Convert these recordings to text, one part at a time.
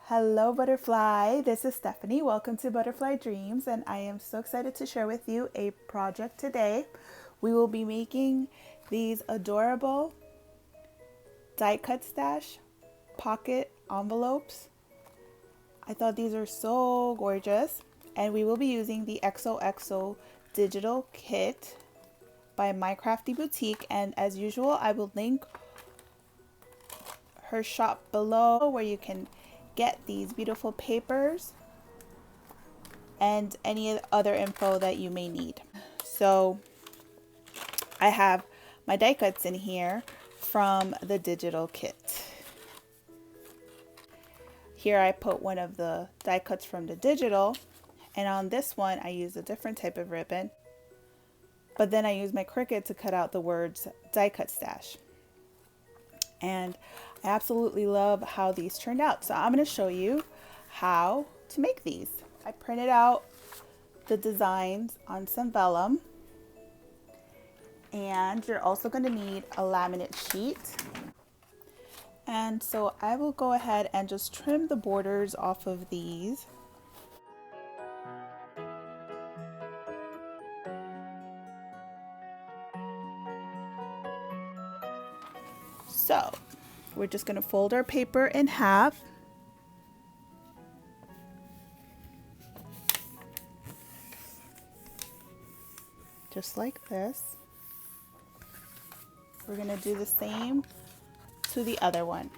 Hello, Butterfly. This is Stephanie. Welcome to Butterfly Dreams, and I am so excited to share with you a project today. We will be making these adorable die cut stash pocket envelopes. I thought these are so gorgeous, and we will be using the XOXO digital kit by My Crafty Boutique, and as usual, I will link her shop below where you can get these beautiful papers and any other info that you may need. So I have my die cuts in here from the digital kit. Here I put one of the die cuts from the digital, and on this one I use a different type of ribbon, but then I use my Cricut to cut out the words die cut stash. And I absolutely love how these turned out. So I'm going to show you how to make these. I printed out the designs on some vellum, and you're also going to need a laminate sheet. And so I will go ahead and just trim the borders off of these. So we're just going to fold our paper in half. Just like this. We're going to do the same to the other one.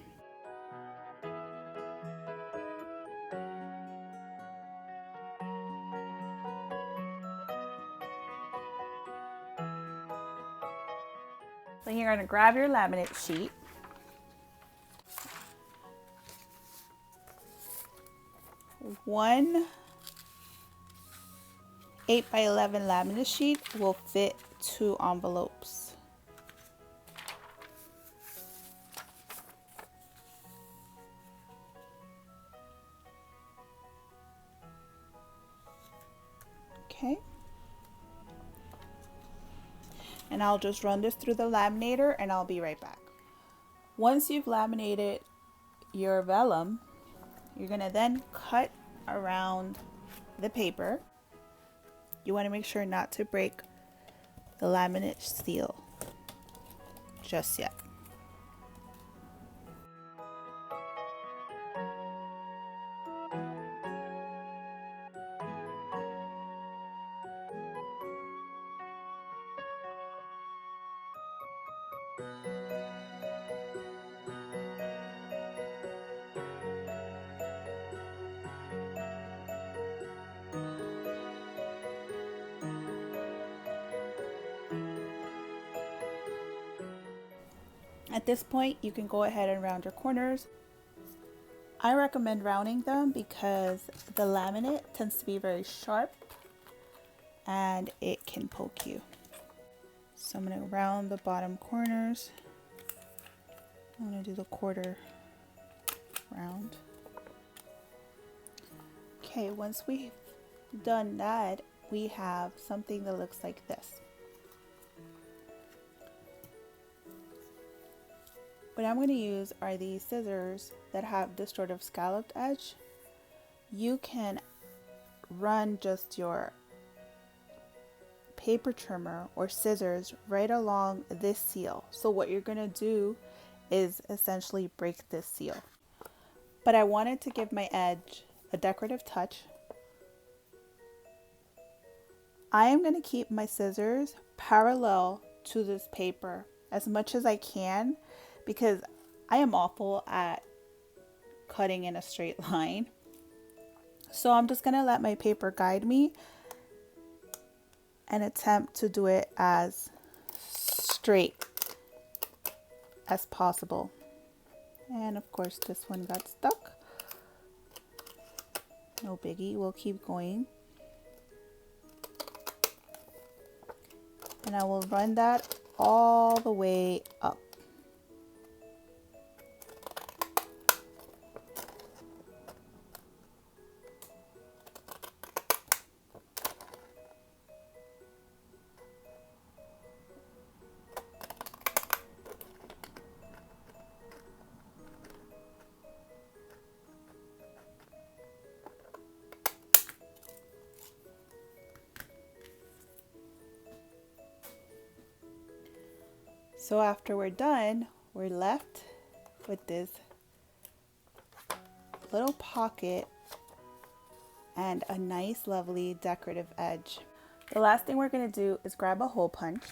Then you're going to grab your laminate sheet. One 8x11 laminate sheet will fit 2 envelopes. Okay. And I'll just run this through the laminator and I'll be right back. Once you've laminated your vellum, you're going to then cut around the paper. You want to make sure not to break the laminate seal just yet. At this point, you can go ahead and round your corners. I recommend rounding them because the laminate tends to be very sharp and it can poke you. So I'm going to round the bottom corners. I'm going to do the quarter round. Okay, once we've done that, we have something that looks like this. What I'm going to use are these scissors that have this sort of scalloped edge. You can run just your paper trimmer or scissors right along this seal. So what you're going to do is essentially break this seal. But I wanted to give my edge a decorative touch. I am going to keep my scissors parallel to this paper as much as I can, because I am awful at cutting in a straight line. So I'm just going to let my paper guide me and attempt to do it as straight as possible. And of course this one got stuck. No biggie, we'll keep going. And I will run that all the way up. So after we're done, we're left with this little pocket and a nice, lovely decorative edge. The last thing we're going to do is grab a hole punch.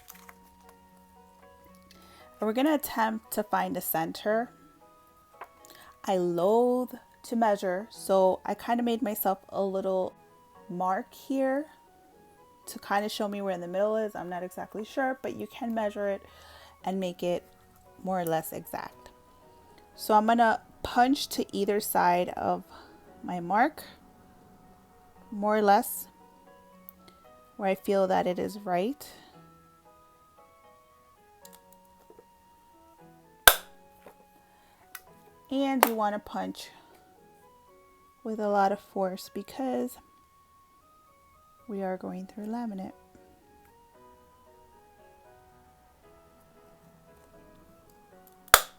And we're going to attempt to find a center. I loathe to measure, so I kind of made myself a little mark here to kind of show me where in the middle is. I'm not exactly sure, but you can measure it and make it more or less exact. So I'm going to punch to either side of my mark, more or less where I feel that it is right. And you want to punch with a lot of force because we are going through laminate.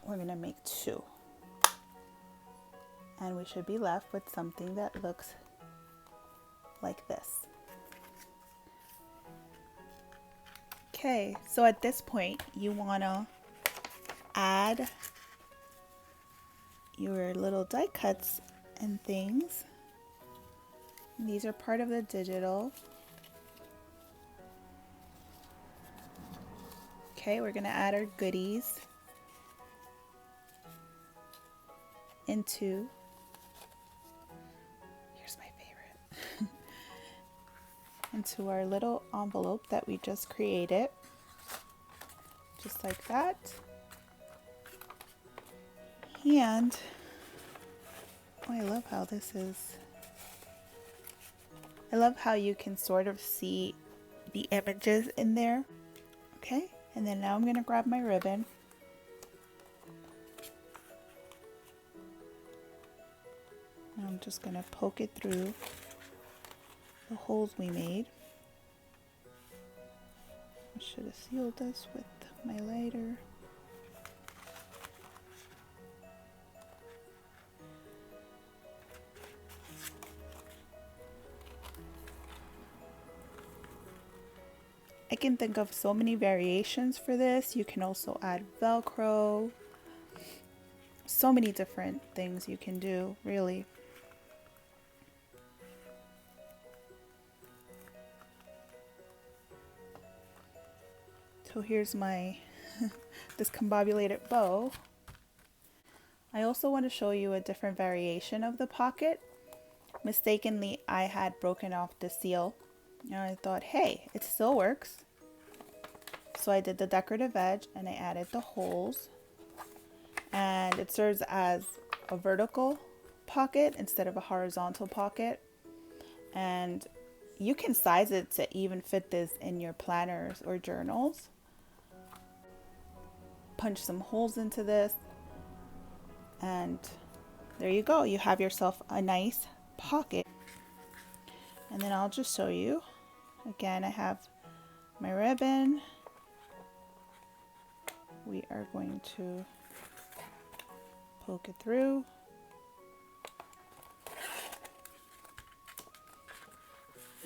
We're going to make 2. And we should be left with something that looks like this. Okay, so at this point you want to add your little die cuts and things. These are part of the digital. Okay, we're gonna add our goodies into, here's my favorite, into our little envelope that we just created, just like that. And oh, I love how this is. I love how you can sort of see the images in there. Okay, and then now I'm going to grab my ribbon. And I'm just going to poke it through the holes we made. I should have sealed this with my lighter. I can think of so many variations for this. You can also add Velcro. So many different things you can do, really. So here's my discombobulated bow. I also want to show you a different variation of the pocket. Mistakenly, I had broken off the seal. And I thought, hey, it still works. So I did the decorative edge and I added the holes. And it serves as a vertical pocket instead of a horizontal pocket. And you can size it to even fit this in your planners or journals. Punch some holes into this. And there you go. You have yourself a nice pocket. And then I'll just show you. Again, I have my ribbon. We are going to poke it through.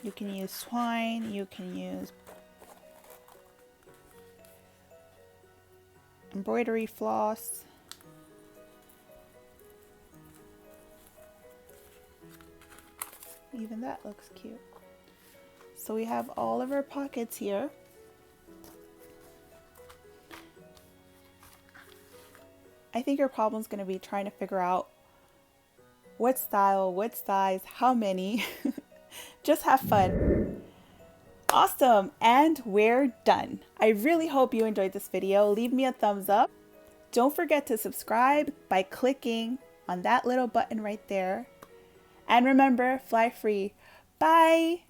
You can use twine, you can use embroidery floss. Even that looks cute. So we have all of our pockets here. I think your problem is going to be trying to figure out what style, what size, how many. Just have fun. Awesome, and we're done. I really hope you enjoyed this video. Leave me a thumbs up. Don't forget to subscribe by clicking on that little button right there. And remember, fly free. Bye.